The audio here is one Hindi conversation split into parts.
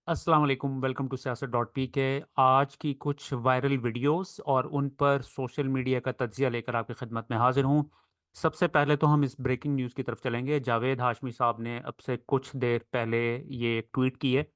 अस्सलाम वालेकुम। वेलकम टू सियासत डॉट पी के। आज की कुछ वायरल वीडियोस और उन पर सोशल मीडिया का तज्जिया लेकर आपकी खिदमत में हाजिर हूँ। सबसे पहले तो हम इस ब्रेकिंग न्यूज़ की तरफ चलेंगे। जावेद हाशमी साहब ने अब से कुछ देर पहले ये ट्वीट की है।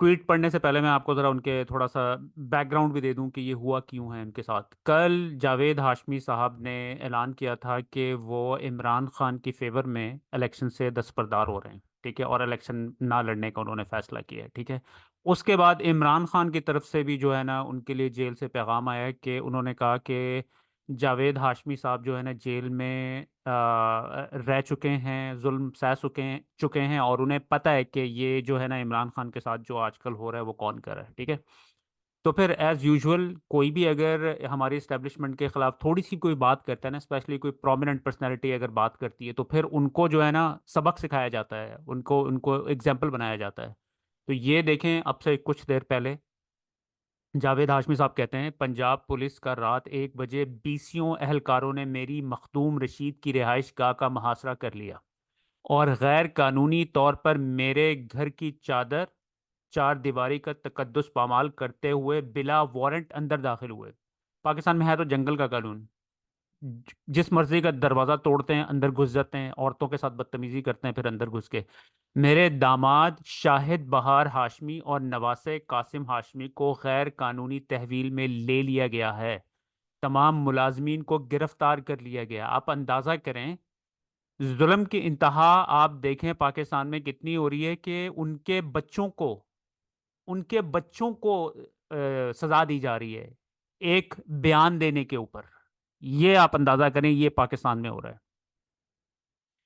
ट्वीट पढ़ने से पहले मैं आपको ज़रा उनके थोड़ा सा बैकग्राउंड भी दे दूं कि ये हुआ क्यों है उनके साथ। कल जावेद हाशमी साहब ने ऐलान किया था कि वो इमरान खान की फेवर में इलेक्शन से दस्तबरदार हो रहे हैं, ठीक है, और इलेक्शन ना लड़ने का उन्होंने फैसला किया है, ठीक है। उसके बाद इमरान खान की तरफ से भी जो है ना उनके लिए जेल से पैगाम आया है कि उन्होंने कहा कि जावेद हाशमी साहब जो है ना जेल में रह चुके हैं, जुल्म सह चुके हैं और उन्हें पता है कि ये जो है ना इमरान खान के साथ जो आजकल हो रहा है वो कौन कर रहा है, ठीक है। तो फिर एज यूजुअल कोई भी अगर हमारी इस्टेब्लिशमेंट के खिलाफ थोड़ी सी कोई बात करता है ना, स्पेशली कोई प्रोमिनेंट पर्सनैलिटी अगर बात करती है, तो फिर उनको जो है ना सबक सिखाया जाता है, उनको उनको एग्जाम्पल बनाया जाता है। तो ये देखें, अब से कुछ देर पहले जावेद हाशमी साहब कहते हैं, पंजाब पुलिस का रात 1 बजे बीसियों एहलकारों ने मेरी मखदूम रशीद की रिहाइश गाह का मुहासरा कर लिया और गैर कानूनी तौर पर मेरे घर की चादर चार दीवारी का तकद्दुस पामाल करते हुए बिला वारंट अंदर दाखिल हुए। पाकिस्तान में है तो जंगल का कानून, जिस मर्जी का दरवाजा तोड़ते हैं, अंदर घुस जाते हैं, औरतों के साथ बदतमीजी करते हैं, फिर अंदर घुस के मेरे दामाद शाहिद बहार हाशमी और नवासे कासिम हाशमी को गैर कानूनी तहवील में ले लिया गया है। तमाम मुलाजमीन को गिरफ्तार कर लिया गया। आप अंदाजा करें जुल्म की इंतहा। आप देखें पाकिस्तान में कितनी हो रही है कि उनके बच्चों को सजा दी जा रही है एक बयान देने के ऊपर। ये आप अंदाजा करें, ये पाकिस्तान में हो रहा है।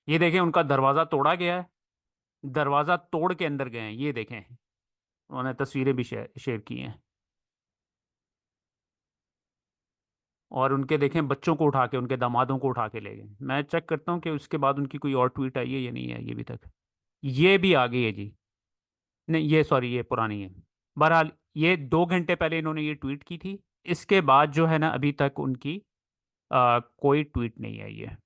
ये देखें, उनका दरवाजा तोड़ा गया है, दरवाजा तोड़ के अंदर गए हैं, ये देखें। उन्होंने तस्वीरें भी शेयर शेयर की हैं। और उनके देखें बच्चों को उठा के, उनके दामादों को उठा के ले गए। मैं चेक करता हूँ कि उसके बाद उनकी कोई और ट्वीट आई है या नहीं आई है अभी तक। ये भी आ गई है जी। नहीं, ये सॉरी, ये पुरानी है। बहरहाल ये 2 घंटे पहले इन्होंने ये ट्वीट की थी। इसके बाद जो है ना अभी तक उनकी कोई ट्वीट नहीं आई है।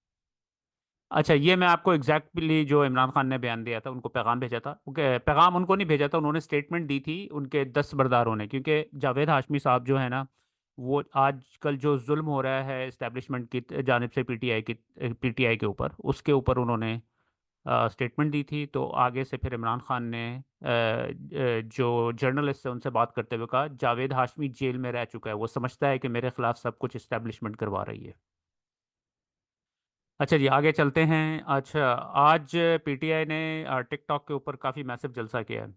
अच्छा, ये मैं आपको एग्जैक्टली जो इमरान खान ने बयान दिया था, उनको पैगाम भेजा था, पैगाम उनको नहीं भेजा था, उन्होंने स्टेटमेंट दी थी उनके दस्तबरदारों ने, क्योंकि जावेद हाशमी साहब जो है ना वो आजकल जो जुल्म हो रहा है इस्टेब्लिशमेंट की जानिब से पीटीआई के ऊपर, उसके ऊपर उन्होंने स्टेटमेंट दी थी। तो आगे से फिर इमरान खान ने जो जर्नलिस्ट है उनसे बात करते हुए कहा, जावेद हाशमी जेल में रह चुका है, वो समझता है कि मेरे खिलाफ सब कुछ इस्टेब्लिशमेंट करवा रही है। अच्छा जी, आगे चलते हैं। अच्छा, आज पीटीआई ने टिकटॉक के ऊपर काफ़ी मैसिव जलसा किया है,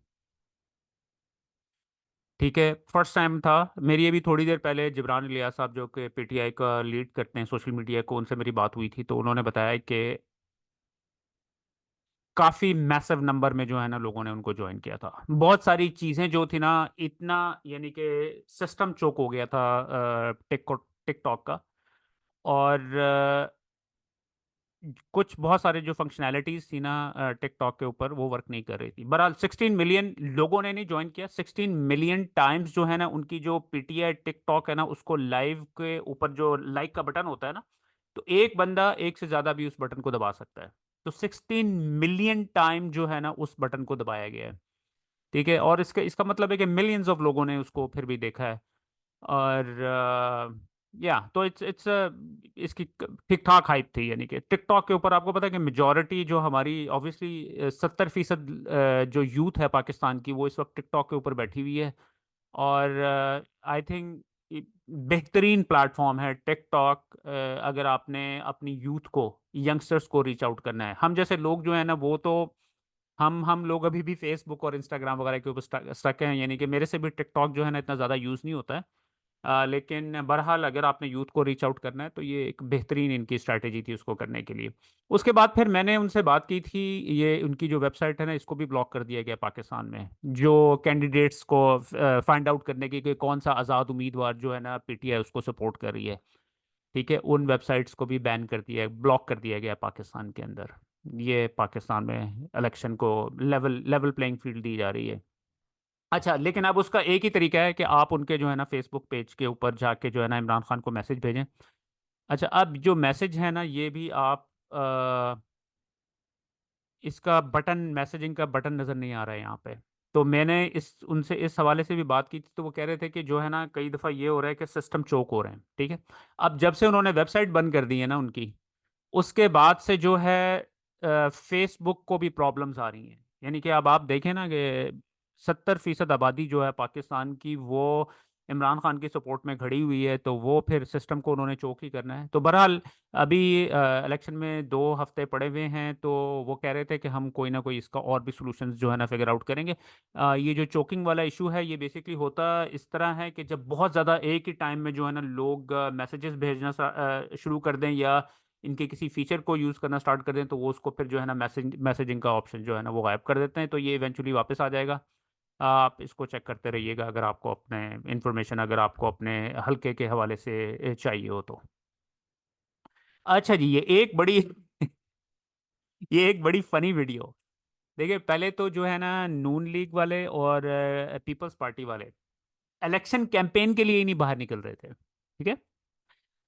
ठीक है। फर्स्ट टाइम था। मेरी ये भी थोड़ी देर पहले जिब्रान इलियास साहब जो कि पीटीआई का लीड करते हैं सोशल मीडिया को, उनसे मेरी बात हुई थी, तो उन्होंने बताया कि काफ़ी मैसिव नंबर में जो है ना लोगों ने उनको ज्वाइन किया था। बहुत सारी चीज़ें जो थी ना, इतना यानी कि सिस्टम चोक हो गया था टिकटॉक का। और कुछ बहुत सारे जो फंक्शनैलिटीज थी ना टिकटॉक के ऊपर, वो वर्क नहीं कर रही थी। बहरहाल 16 मिलियन लोगों ने नहीं ज्वाइन किया, 16 मिलियन टाइम्स जो है ना उनकी जो पीटीआई टिकटॉक है ना, उसको लाइव के ऊपर जो लाइक का बटन होता है ना, तो एक बंदा एक से ज्यादा भी उस बटन को दबा सकता है। तो 16 मिलियन टाइम जो है ना उस बटन को दबाया गया है, ठीक है। और इसका मतलब है कि मिलियंस ऑफ लोगों ने उसको फिर भी देखा है। और या तो इट्स इसकी ठीक ठाक हाइप थी, यानी कि टिकटॉक के ऊपर आपको पता है कि मेजॉरिटी जो हमारी ऑब्वियसली 70% जो यूथ है पाकिस्तान की, वो इस वक्त टिकटॉक के ऊपर बैठी हुई है। और आई थिंक बेहतरीन प्लेटफॉर्म है टिकटॉक। अगर आपने अपनी यूथ को, यंगस्टर्स को रीच आउट करना है। हम जैसे लोग जो है ना वो तो हम लोग अभी भी फेसबुक और इंस्टाग्राम वगैरह के ऊपर स्टक हैं, यानी कि मेरे से भी टिकटॉक जो है ना इतना ज़्यादा यूज़ नहीं होता है। लेकिन बहरहाल अगर आपने यूथ को रीच आउट करना है तो ये एक बेहतरीन इनकी स्ट्रैटेजी थी उसको करने के लिए। उसके बाद फिर मैंने उनसे बात की थी। ये उनकी जो वेबसाइट है ना, इसको भी ब्लॉक कर दिया गया पाकिस्तान में, जो कैंडिडेट्स को फाइंड आउट करने की कि कौन सा आज़ाद उम्मीदवार जो है ना पीटीआई उसको सपोर्ट कर रही है, ठीक है, उन वेबसाइट्स को भी बैन कर दिया, ब्लॉक कर दिया गया पाकिस्तान के अंदर। ये पाकिस्तान में इलेक्शन को लेवल लेवल प्लेइंग फील्ड दी जा रही है। अच्छा, लेकिन अब उसका एक ही तरीका है कि आप उनके जो है ना फेसबुक पेज के ऊपर जाके जो है ना इमरान खान को मैसेज भेजें। अच्छा, अब जो मैसेज है ना ये भी आप इसका बटन, मैसेजिंग का बटन नज़र नहीं आ रहा है यहाँ पे। तो मैंने इस उनसे इस हवाले से भी बात की थी, तो वो कह रहे थे कि जो है ना, कई दफ़ा ये हो रहा है कि सिस्टम चोक हो रहे हैं, ठीक है। अब जब से उन्होंने वेबसाइट बंद कर दी है ना उनकी, उसके बाद से जो है फेसबुक को भी प्रॉब्लम्स आ रही हैं। यानी कि अब आप देखें ना कि 70% आबादी जो है पाकिस्तान की, वो इमरान खान की सपोर्ट में खड़ी हुई है, तो वो फिर सिस्टम को उन्होंने चौक ही करना है। तो बहरहाल अभी इलेक्शन में 2 हफ्ते पड़े हुए हैं, तो वो कह रहे थे कि हम कोई ना कोई इसका और भी सॉल्यूशंस जो है ना फिगर आउट करेंगे। ये जो चोकिंग वाला इशू है, ये बेसिकली होता इस तरह है कि जब बहुत ज़्यादा एक ही टाइम में जो है ना लोग मैसेजेस भेजना शुरू कर दें, या इनके किसी फीचर को यूज़ करना स्टार्ट कर दें, तो वो उसको फिर जो है ना मैसेजिंग का ऑप्शन जो है ना वो गायब कर देते हैं, तो ये इवेंचुअली वापस आ जाएगा। आप इसको चेक करते रहिएगा, अगर आपको अपने इंफॉर्मेशन, अगर आपको अपने हल्के के हवाले से चाहिए हो तो। अच्छा जी, ये एक बड़ी फनी वीडियो। देखिए, पहले तो जो है ना नून लीग वाले और पीपल्स पार्टी वाले इलेक्शन कैंपेन के लिए ही नहीं बाहर निकल रहे थे, ठीक है।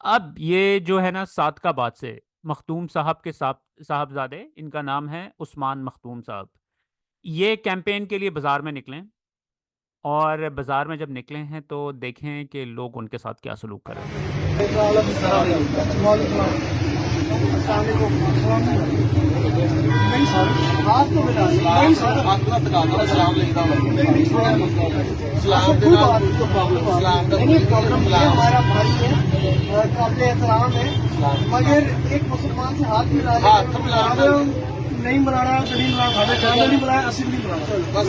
अब ये जो है ना सादकाबाद से मखदूम साहब के साहबजादे, इनका नाम है उस्मान मखदूम साहब, ये कैंपेन के लिए बाजार में निकले, और बाजार में जब निकले हैं तो देखें कि लोग उनके साथ क्या सलूक कर रहे हैं। नहीं सर, हाथ तो मिला नहीं सर, हाथ ना तकाना सलाम लेता हूं। सलाम दे नाल कोई प्रॉब्लम, सलाम दा नहीं प्रॉब्लम, ये हमारा भाई है, काबिल एहतराम है, मगर एक मुसलमान से हाथ मिला नहीं मिलाना, नहीं मिलाना, साढ़े चांद नहीं मिलाया, असली नहीं मिलाना। बस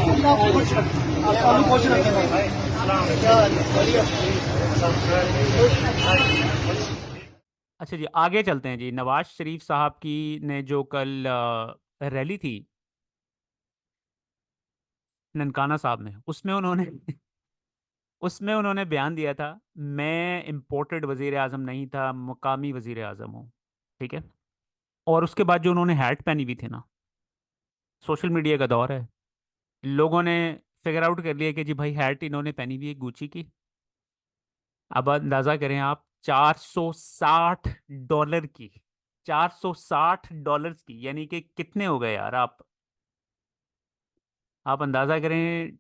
अल्लाह खुश रखे, आपको खुश रखे भाई। अच्छा जी, आगे चलते हैं जी। नवाज शरीफ साहब की ने जो कल रैली थी ननकाना साहब में, उसमें उन्होंने उसमें उन्होंने बयान दिया था, मैं इम्पोर्टेड वजीर आज़म नहीं था, मुकामी वजीर आज़म हूँ, ठीक है। और उसके बाद जो उन्होंने हैट पहनी हुई थी ना, सोशल मीडिया का दौर है, लोगों ने फिगर आउट कर लिया कि जी भाई हैट इन्होंने पहनी हुई है गुची की। अब अंदाजा करें आप, $460 की, $460 की, यानी कि कितने हो गए यार आप अंदाजा करें।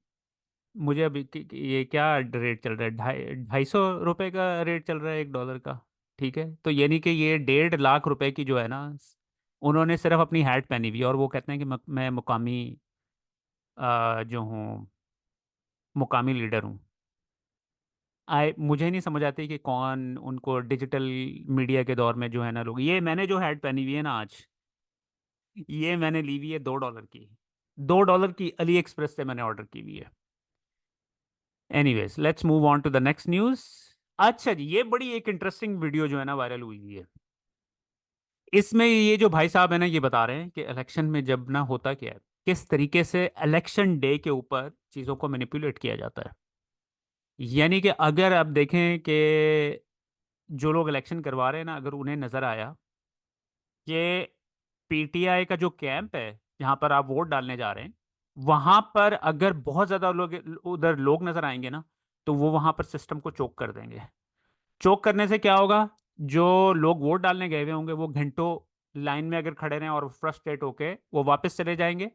मुझे अभी ये क्या रेट चल रहा है, 250 रुपये का रेट चल रहा है $1 का, ठीक है। तो यानी कि ये 1.5 लाख रुपए की जो है ना, उन्होंने सिर्फ अपनी हैट पहनी हुई है, और वो कहते हैं कि मैं मुकामी जो हूँ, मुकामी लीडर हूँ। मुझे नहीं समझ आती कि कौन उनको डिजिटल मीडिया के दौर में जो है ना लोग, ये मैंने जो हैट पहनी हुई है ना आज, ये मैंने ली हुई है $2 की, $2 की अली एक्सप्रेस से मैंने ऑर्डर की हुई है। Anyways, let's move on to the next news. अच्छा जी, ये बड़ी एक इंटरेस्टिंग वीडियो जो है ना वायरल हुई हुई है। इसमें ये जो भाई साहब है ना, ये बता रहे हैं कि इलेक्शन में जब ना होता क्या है, किस तरीके से इलेक्शन डे के ऊपर चीज़ों को मैनिपुलेट किया जाता है। यानी कि अगर आप देखें कि जो लोग इलेक्शन करवा रहे हैं ना, अगर उन्हें नज़र आया कि पीटीआई का जो कैंप है जहाँ पर आप वोट डालने जा रहे हैं, वहाँ पर अगर बहुत ज़्यादा लोग उधर लोग नज़र आएंगे ना, तो वो वहाँ पर सिस्टम को चोक कर देंगे। चोक करने से क्या होगा, जो लोग वोट डालने गए हुए होंगे वो घंटों लाइन में अगर खड़े रहें और फ्रस्ट्रेट होके वो वापस चले जाएंगे।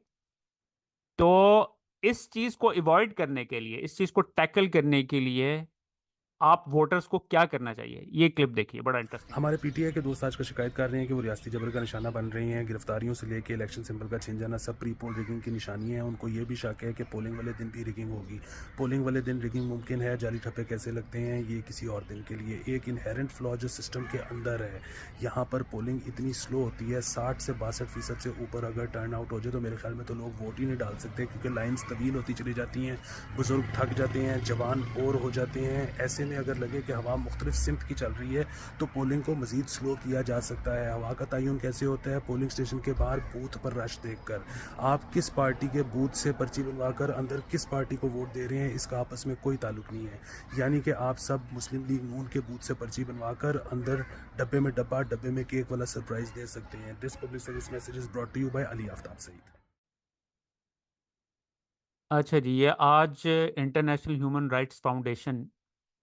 तो इस चीज़ को अवॉइड करने के लिए, इस चीज़ को टैकल करने के लिए आप वोटर्स को क्या करना चाहिए, ये क्लिप देखिए, बड़ा इंटरेस्टिंग। हमारे पीटीआई के दोस्त आज का शिकायत कर रहे हैं कि वो रियासती जबर का निशाना बन रही हैं। गिरफ्तारियों से लेकर इलेक्शन सिंबल का छिन जाना सब प्री पोल रिगिंग की निशानी है। उनको ये भी शक है कि पोलिंग वाले दिन भी रिगिंग होगी। पोलिंग वाले दिन रिगिंग मुमकिन है, जाली ठप्पे कैसे लगते हैं ये किसी और दिन के लिए। एक इनहेरेंट फ्लॉ जो सिस्टम के अंदर है, यहाँ पर पोलिंग इतनी स्लो होती है, 60 से 62% से ऊपर अगर टर्न आउट हो जाए तो मेरे ख्याल में तो लोग वोट ही नहीं डाल सकते, क्योंकि लाइन्स तवील होती चली जाती हैं, बुजुर्ग थक जाते हैं, जवान बोर हो जाते हैं। ऐसे में अगर लगे कि हवा मुख्तलिफ सिमत की चल रही है तो पोलिंग को मजीद स्लो किया जा सकता है। हवा का तयन कैसे होता है? पोलिंग स्टेशन के बाहर बूथ पर रश देखकर, आप किस पार्टी के बूथ से पर्ची बनवाकर अंदर किस पार्टी को वोट दे रहे हैं इसका आपस में कोई ताल्लुक नहीं है। यानी कि आप सब मुस्लिम लीग नून के बूथ से पर्ची बनवाकर अंदर डब्बे में डब्बा, डब्बे में केक वाला सरप्राइज दे सकते हैं। This public service message is brought to you by Ali Aftab Saeed. अच्छा जी, ये आज इंटरनेशनल ह्यूमन राइट्स फाउंडेशन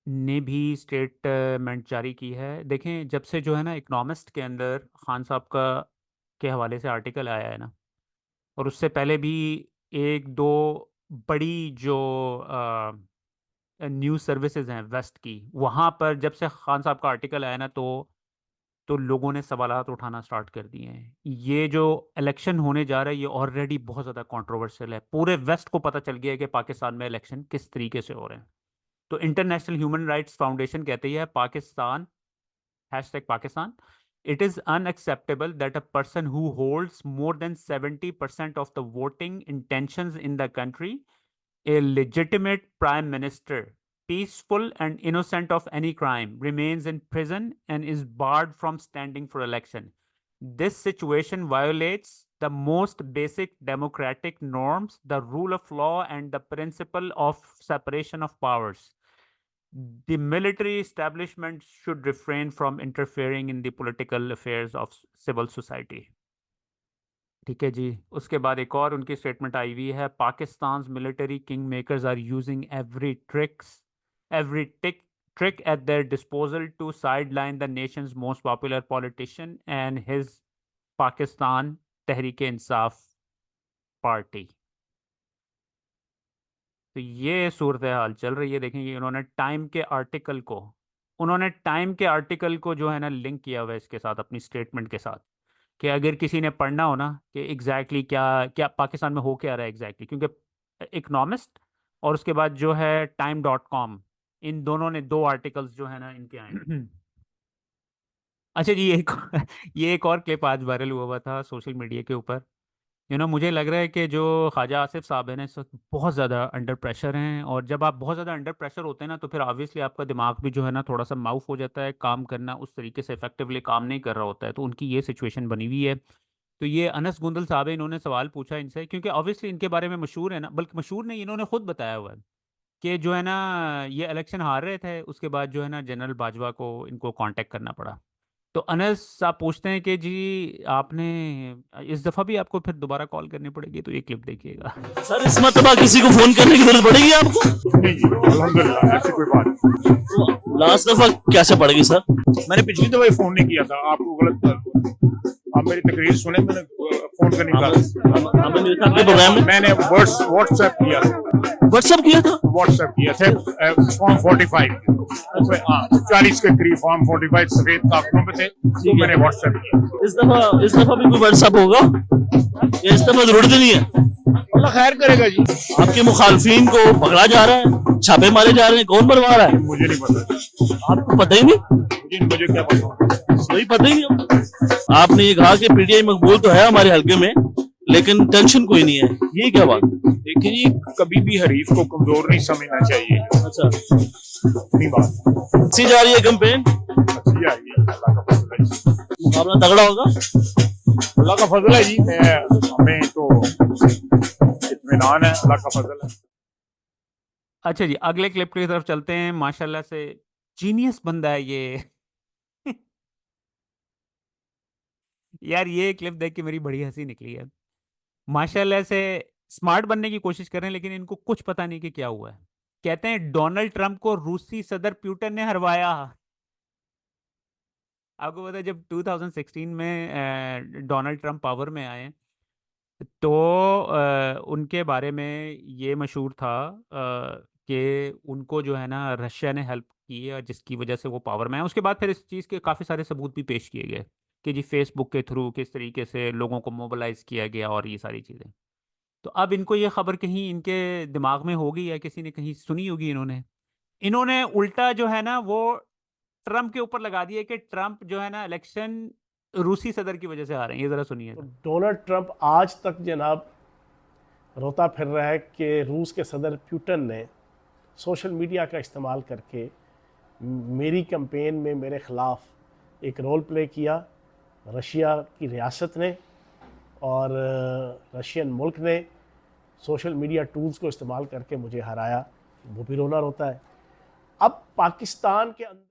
ने भी स्टेटमेंट जारी की है। देखें, जब से जो है ना इकोनॉमिस्ट के अंदर खान साहब का के हवाले से आर्टिकल आया है ना, और उससे पहले भी एक दो बड़ी जो न्यूज़ सर्विसेज हैं वेस्ट की, वहाँ पर जब से खान साहब का आर्टिकल आया ना, तो लोगों ने सवालात उठाना स्टार्ट कर दिए हैं। ये जो इलेक्शन होने जा रहा है ये ऑलरेडी बहुत ज़्यादा कंट्रोवर्शियल है। पूरे वेस्ट को पता चल गया है कि पाकिस्तान में इलेक्शन किस तरीके से हो रहे हैं। तो इंटरनेशनल ह्यूमन राइट्स फाउंडेशन कहती है Pakistan, hashtag Pakistan, it is unacceptable that a person who holds more than 70% of the voting intentions in the country, a legitimate prime minister, peaceful and innocent of any crime, remains in prison and is barred from standing for election. This situation violates the most basic democratic norms, the rule of law, and the principle of separation of powers. The military establishment should refrain from interfering in the political affairs of civil society. ठीक है जी। उसके बाद एक और उनकी स्टेटमेंट आई हुई है, Pakistan military king makers are using every trick at their disposal to sideline the nation's most popular politician and his Pakistan Tehreek-e-Insaf party. तो ये सूरत हाल चल रही है। देखेंगे उन्होंने टाइम के आर्टिकल को जो है ना लिंक किया हुआ है इसके साथ, अपनी स्टेटमेंट के साथ, कि अगर किसी ने पढ़ना हो ना कि एग्जैक्टली क्या क्या पाकिस्तान में हो क्या रहा है एग्जैक्टली, क्योंकि इकोनॉमिस्ट और उसके बाद जो है time.com, इन दोनों ने दो आर्टिकल्स जो है ना इनके आए हैं। अच्छा जी, ये एक और क्लिप आज वायरल हुआ था सोशल मीडिया के ऊपर। मुझे लग रहा है कि जो ख्वाजा आसिफ साहब हैं ना इस वक्त बहुत ज़्यादा अंडर प्रेशर हैं, और जब आप बहुत ज़्यादा अंडर प्रेशर होते हैं ना तो फिर ऑब्वियसली आपका दिमाग भी जो है ना थोड़ा सा माउफ हो जाता है, काम करना उस तरीके से इफेक्टिवली काम नहीं कर रहा होता है। तो उनकी ये सिचुएशन बनी हुई है। तो ये अनस गुंदल साहब है, इन्होंने सवाल पूछा इनसे, क्योंकि ऑब्वियसली इनके बारे में मशहूर है ना, बल्कि मशहूर नहीं, इन्होंने खुद बताया हुआ है कि जो है ना ये इलेक्शन हार रहे थे, उसके बाद जो है ना जनरल बाजवा को इनको कांटेक्ट करना पड़ा। तो अनस साहब पूछते हैं कि जी आपने इस दफ़ा भी आपको फिर दोबारा कॉल करनी पड़ेगी, तो ये क्लिप देखिएगा। सर इस मरतबा किसी को फोन करने की जरूरत पड़ेगी आपको? नहीं जी, अल्हम्दुलिल्लाह, ऐसी कोई बात नहीं। तो लास्ट दफा कैसे पड़ेगी सर? मैंने पिछली दफा फोन नहीं किया था, आपको गलत, आप मेरी तकरीर सुने, मैंने फोन करने का आपने देखा आपके प्रोग्राम में मैंने व्हाट्सएप किया था, व्हाट्सएप किया था? व्हाट्सएप किया थे फॉर्म 45 उसमें 40 के करीब फॉर्म 45 सफेद कागजों पे थे, तो मैंने व्हाट्सएप किया। इस दफा भी कोई व्हाट्सएप होगा या इस दफा जरूरत नहीं है? अल्लाह खैर करेगा जी। आपके मुखालफिन को पकड़ा जा रहा है, छापे मारे जा रहे हैं, कौन बनवा रहा है? मुझे नहीं पता। आपको पता ही नहीं? मुझे क्या पता, कोई पता ही नहीं। आपने ये कहा कि पीटीआई मकबूल तो है हमारे हल्के में, लेकिन टेंशन कोई नहीं है, ये क्या बात? देखिए जी, कभी भी हरीफ को कमजोर नहीं समझना चाहिए। अच्छा, अपनी बात अच्छी जा रही है कैंपेन? अच्छी आ रही है, अल्लाह का फजल है जी। मुकाबला तगड़ा होगा? अल्लाह का फजल है जी। हमें तो इत्मीनान है, अल्लाह का फजल है। अच्छा जी, अगले क्लिप की तरफ चलते हैं। माशाल्लाह से जीनियस बंदा है ये। यार ये क्लिप देख के मेरी बड़ी हंसी निकली है। माशाल्लाह से स्मार्ट बनने की कोशिश कर रहे हैं, लेकिन इनको कुछ पता नहीं कि क्या हुआ है। कहते हैं डोनाल्ड ट्रंप को रूसी सदर पुतिन ने हरवाया। आपको पता है जब 2016 में डोनाल्ड ट्रंप पावर में आए तो उनके बारे में ये मशहूर था कि उनको जो है ना रशिया ने हेल्प की है, जिसकी वजह से वो पावर में आए। उसके बाद फिर इस चीज़ के काफ़ी सारे सबूत भी पेश किए गए कि जी फेसबुक के थ्रू किस तरीके से लोगों को मोबिलाइज किया गया और ये सारी चीज़ें। तो अब इनको ये खबर कहीं इनके दिमाग में होगी या किसी ने कहीं सुनी होगी, इन्होंने उल्टा जो है ना वो ट्रंप के ऊपर लगा दिया कि ट्रंप जो है ना इलेक्शन रूसी सदर की वजह से आ रहे हैं। ये ज़रा सुनिए। तो डोनाल्ड ट्रंप आज तक जनाब रोता फिर रहा है कि रूस के सदर पुतिन ने सोशल मीडिया का इस्तेमाल करके मेरी कैंपेन में मेरे ख़िलाफ़ एक रोल प्ले किया। रशिया की रियासत ने और रशियन मुल्क ने सोशल मीडिया टूल्स को इस्तेमाल करके मुझे हराया। वो भी रोना रोता है। अब पाकिस्तान के अंदर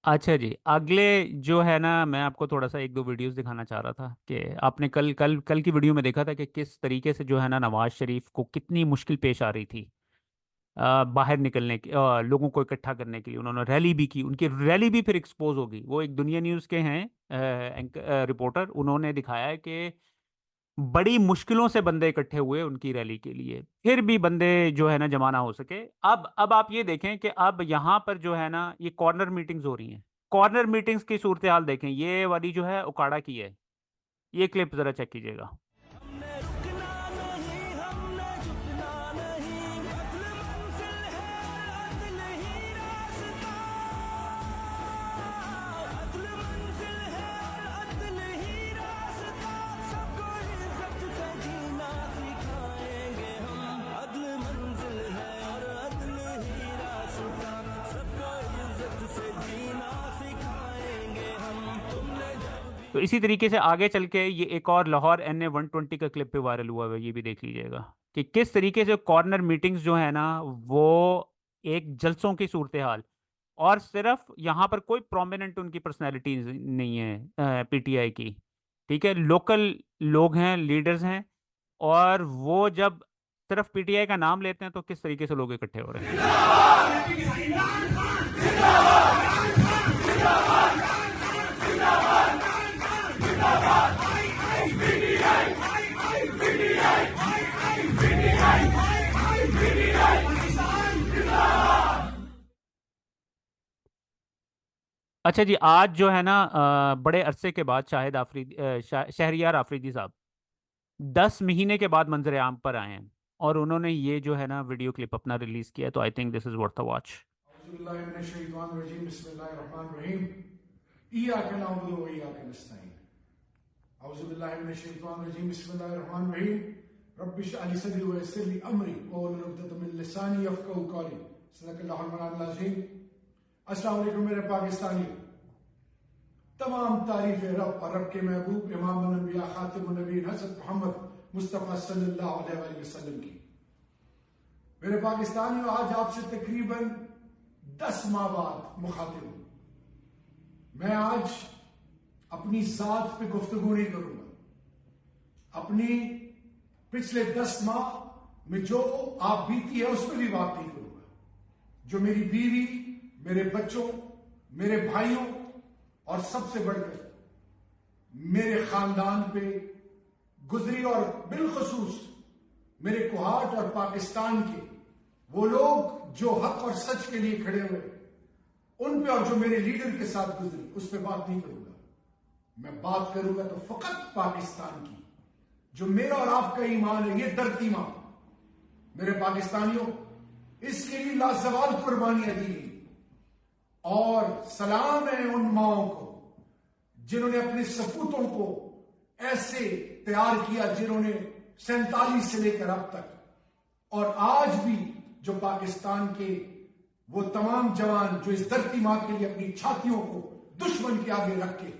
अच्छा जी, अगले जो है ना मैं आपको थोड़ा सा एक दो वीडियोस दिखाना चाह रहा था कि आपने कल कल कल की वीडियो में देखा था कि किस तरीके से जो है ना नवाज शरीफ को कितनी मुश्किल पेश आ रही थी बाहर निकलने के लोगों को इकट्ठा करने के लिए उन्होंने रैली भी की। उनकी रैली भी फिर एक्सपोज होगी। वो एक दुनिया न्यूज़ के हैं रिपोर्टर, उन्होंने दिखाया है कि बड़ी मुश्किलों से बंदे इकट्ठे हुए उनकी रैली के लिए, फिर भी बंदे जो है ना जमा ना हो सके। अब आप ये देखें कि अब यहाँ पर जो है ना ये कॉर्नर मीटिंग्स हो रही हैं। कॉर्नर मीटिंग्स की सूरत हाल देखें, ये वाली जो है उकाड़ा की है। ये क्लिप जरा चेक कीजिएगा। तो इसी तरीके से आगे चल के ये एक और लाहौर NA 120 का क्लिप पे वायरल हुआ है, ये भी देख लीजिएगा कि किस तरीके से कॉर्नर मीटिंग्स जो है ना वो एक जलसों की सूरत हाल, और सिर्फ यहाँ पर कोई प्रोमिनेंट उनकी पर्सनैलिटी नहीं है PTI की, ठीक है, लोकल लोग हैं, लीडर्स हैं, और वो जब सिर्फ PTI का नाम लेते हैं तो किस तरीके से लोग इकट्ठे हो रहे हैं। अच्छा जी, आज जो है ना बड़े अरसे के बाद शाहिद आफरीदी शहरियार आफरीदी साहब 10 महीने के बाद मंजर आम पर आए हैं, और उन्होंने ये जो है ना वीडियो क्लिप अपना रिलीज किया। तो I think this is worth a watch. अस्सलाम वालेकुम मेरे पाकिस्तानी। तमाम तारीफ रब और रब के महबूब इमाम नबिया खातिमुन नबीन हज़रत मोहम्मद मुस्तफ़ा सल्लल्लाहु अलैहि वसल्लम की। मेरे पाकिस्तानियों, आज आपसे तकरीबन 10 माह बाद मुखातिब हूं। मैं आज अपनी जात पे गुफ्तगू नहीं करूंगा। अपनी पिछले 10 माह में जो आप बीती है उस पर भी बात नहीं करूंगा। जो मेरी बीवी, मेरे बच्चों, मेरे भाइयों और सबसे बढ़कर मेरे खानदान पे गुजरी, और बिलखसूस मेरे कुहाट और पाकिस्तान के वो लोग जो हक और सच के लिए खड़े हुए उन पे, और जो मेरे लीडर के साथ गुजरी, उस पर बात नहीं करूंगा। मैं बात करूंगा तो फकत पाकिस्तान की, जो मेरा और आपका ईमान है, ये धरती ईमान। मेरे पाकिस्तानियों, इसके लिए लाजवाब कुर्बानियां दी गई, और सलाम है उन माओं को जिन्होंने अपने सपूतों को ऐसे तैयार किया, जिन्होंने 47 से लेकर अब तक, और आज भी जो पाकिस्तान के वो तमाम जवान जो इस धरती मां के लिए अपनी छातियों को दुश्मन के आगे रख के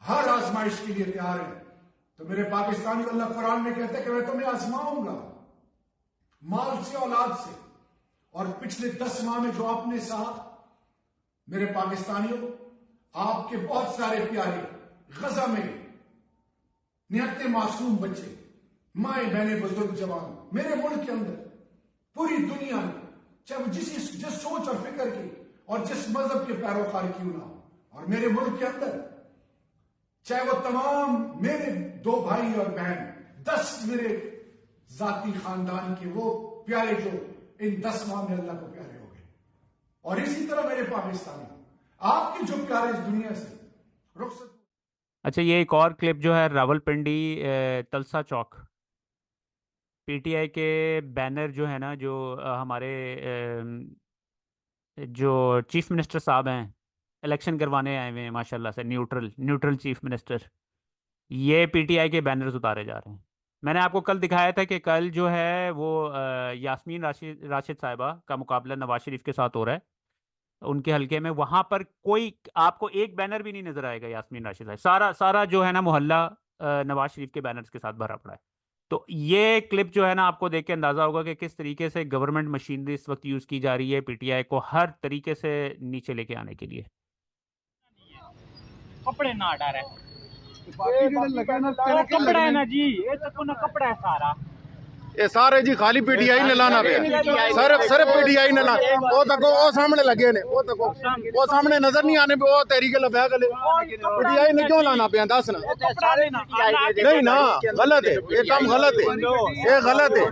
हर आजमाइश के लिए तैयार है। तो मेरे पाकिस्तानी, अल्लाह कुरान में कहते हैं कि मैं तुम्हें आजमाऊंगा माल से, औलाद से। और पिछले 10 माह में जो आपने सहा, मेरे पाकिस्तानियों, आपके बहुत सारे प्यारे गजा में निहत्ते मासूम बच्चे, माए बहने, बुजुर्ग, जवान मेरे मुल्क के अंदर, पूरी दुनिया में, चाहे वो जिस सोच और फिक्र की और जिस मजहब के पैरोकार क्यों ना हो, और मेरे मुल्क के अंदर चाहे वो तमाम मेरे 2 भाई और बहन, 10 मेरे जाती खानदान के वो प्यारे जो इन 10 माह में अल्लाह को प्यारे हो गए। और इसी तरह मेरे पाकिस्तानी, आपके जो प्यारे इस दुनिया से रुखसत। अच्छा, ये एक और क्लिप जो है रावलपिंडी तलसा चौक, PTI के बैनर जो है ना, जो हमारे जो चीफ मिनिस्टर साहब हैं इलेक्शन करवाने आए हुए हैं, माशाल्लाह से न्यूट्रल चीफ मिनिस्टर, ये PTI के बैनर्स उतारे जा रहे हैं। मैंने आपको कल दिखाया था कि कल जो है वो यास्मीन राशिद साहिबा का मुकाबला नवाज शरीफ के साथ हो रहा है उनके हलके में। वहां पर कोई आपको एक बैनर भी नहीं नजर आएगा यास्मीन राशिद साहिब, सारा जो है ना मोहल्ला नवाज शरीफ के बैनर्स के साथ भरा पड़ा है। तो ये क्लिप जो है ना, आपको देख के अंदाजा होगा कि किस तरीके से गवर्नमेंट मशीनरी इस वक्त यूज की जा रही है PTI को हर तरीके से नीचे लेके आने के लिए। कपड़े ना डाल कपड़ा है ना जी, ये तो ना कपड़ा है सारा। ਇਹ ਸਾਰੇ ਜੀ ਖਾਲੀ ਪੀਟੀਆਈ ਨੇ ਲਾਣਾ ਪਿਆ ਸਿਰਫ ਪੀਟੀਆਈ ਨੇ ਲਾ ਉਹ ਤੱਕੋ ਉਹ ਸਾਹਮਣੇ ਲੱਗੇ ਨੇ ਉਹ ਤੱਕੋ ਉਹ ਸਾਹਮਣੇ ਨਜ਼ਰ ਨਹੀਂ ਆने पे ਉਹ ਤੇਰੀ ਕੇ ਲਫਿਆ ਗਲੇ ਪੀਟੀਆਈ ਨੇ ਕਿਉਂ ਲਾਣਾ ਪਿਆ ਦੱਸ ਨਾ नहीं ना गलत है ये काम गलत है ये गलत है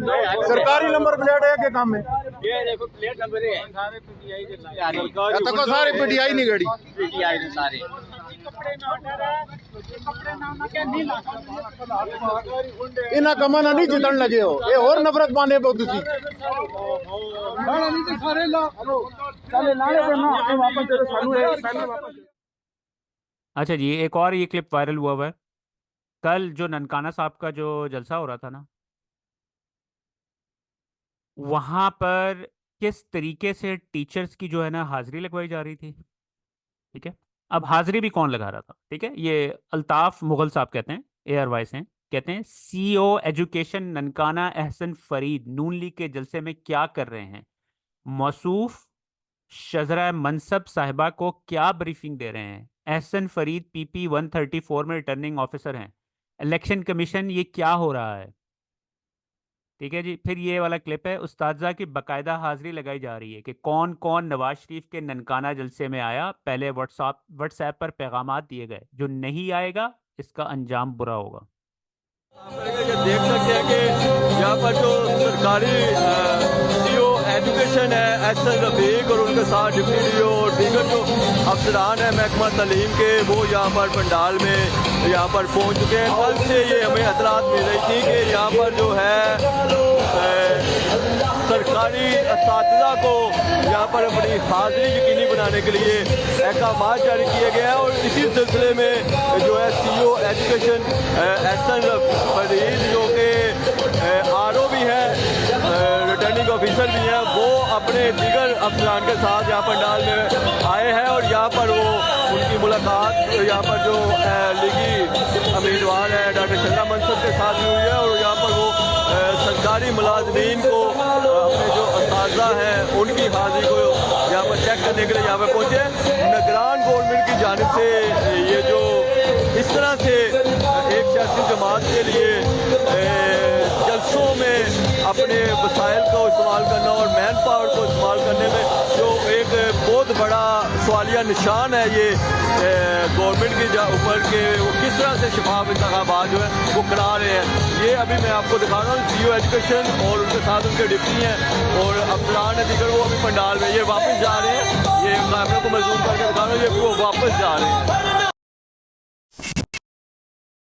सरकारी नंबर प्लेट है के काम है ये देखो प्लेट नंबर है सारे पीटीआई के ये तक सारे पीटीआई नहीं गड़ी पीटीआई ने सारे इन्हें कमा ना नहीं जितन लगे हो ये और नफरत पाने पे तुसी अच्छा जी, एक और ये क्लिप वायरल हुआ है। कल जो ननकाना साहब का जो जलसा हो रहा था ना, वहाँ पर किस तरीके से टीचर्स की जो है ना हाजिरी लगवाई जा रही थी। ठीक है, अब हाजिरी भी कौन लगा रहा था, ठीक है, ये अल्ताफ मुगल साहब कहते हैं, ARY से कहते हैं CEO एजुकेशन ननकाना एहसन फरीद नून लीग के जलसे में क्या कर रहे हैं, मौसूफ शजरा मनसब साहिबा को क्या ब्रीफिंग दे रहे हैं। एहसन फरीद PP 134 में रिटर्निंग ऑफिसर हैं। इलेक्शन कमीशन ये क्या हो रहा है। ठीक है जी, फिर ये वाला क्लिप है, उस्ताजा की बाकायदा हाजिरी लगाई जा रही है कि कौन कौन नवाज शरीफ के ननकाना जलसे में आया। पहले व्हाट्सएप पर पैगाम दिए गए, जो नहीं आएगा इसका अंजाम बुरा होगा। देख सकते हैं कि यहाँ पर जो सरकारी CEO एजुकेशन है एहसन रफीक और उनके साथ डिप्टी DO और दीगर जो अफसरान है महकमा तालीम के, वो यहाँ पर पंडाल में यहाँ पर पहुँच चुके हैं। कल से ये हमें इतलात मिल रही थी कि यहाँ पर जो है सरकारी असातिज़ा को यहाँ पर अपनी हाजिरी यकीनी बनाने के लिए अहकाम जारी किए गए हैं और इसी सिलसिले में जो है CEO एजुकेशन एहसन फरीद जो कि RO भी है, रिटर्निंग ऑफिसर भी हैं, वो अपने दीगर अफसरान के साथ यहाँ पंडाल में आए हैं और यहाँ पर वो उनकी मुलाकात यहाँ पर जो लीगी उम्मीदवार है डॉक्टर शजरा मनसब के साथ भी हुई है और यहाँ पर वो सरकारी मुलाजमीन को अपने जो असातिज़ा हैं उनकी हाजिरी को यहाँ पर चेक करने के लिए यहाँ पर पहुँचे। निगरान गवर्नमेंट की जानिब से ये जो इस तरह से एक सियासी जमात के लिए जलसों में अपने वसाइल को इस्तेमाल करना और मैन पावर को इस्तेमाल करने में जो एक बहुत बड़ा सवालिया निशान है ये गवर्नमेंट के ऊपर के वो किस तरह से शफाफ इंतखाबात जो है वो करा रहे हैं। ये अभी मैं आपको दिखा रहा हूँ CEO एजुकेशन और उनके साथ उनके डिप्टी हैं और अफसरान है दीगर, वो अभी पंडाल में ये वापस जा रहे हैं। ये कैमरे को मजूम करके दिखा रहा हूँ, ये वो वापस जा रहे हैं।